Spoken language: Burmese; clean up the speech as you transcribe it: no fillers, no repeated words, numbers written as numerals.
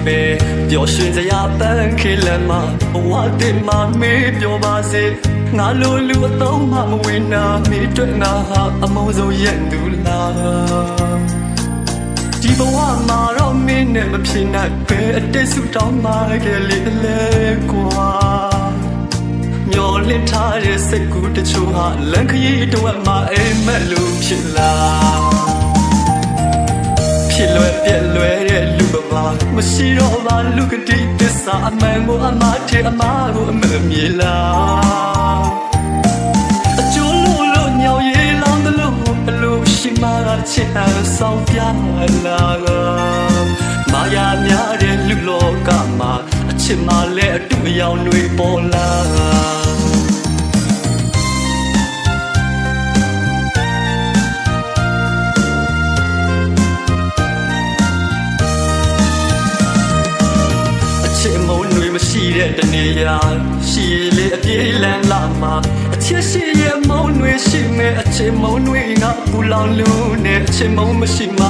ပဲပျော်ရွှင်စရာပန်းခေလမ်းမှာဘဝတင်မှာမေးပြောပါစေငါလိုလူအသုံးမှမဝင်နာမေးတွေ့ငါဟာအမုန်းဆုံးရဲ့သူလားဒီဘဝမှာတော့မင်းနဲ့မဖြစ်နိုင်ပဲအတိတ်ဆူတောင်းမှခဲ့လေလေကွာမျောလင့်ထားတဲ့စိတ်ကူးတချို့ဟာလမ်းခရီးတစ်ဝက်မှာအိမ်မက်လို့ဖြစ်လာဖြစ်လွယ်ပြက်လွယ်တဲ့လူဘဝမရှိတော့မှလူကတိတစ္ဆာအမှန်ကိုအမှားထဲအမှားကိုအမှန်မြေလားအကျိုးလို့ညောင်ရည်လောင်းတယ်လို့အလိုရှိမှချစ်အောင်ဆောင်ပြလာမာယာများတဲ့လူလောကမှာအချစ်မှလည်းအတူအယောင်တွေပေါ်လာချစ်မုန်းတွေမရှိတဲ့တနေရာရှိလေအပြေးလန်းလာမှာအချစ်ရှိရဲ့မုန်းတွေရှိမဲ့အချစ်မုန်းတွေကပူလောင်လို့နဲ့အချစ်မုန်းမရှိမှ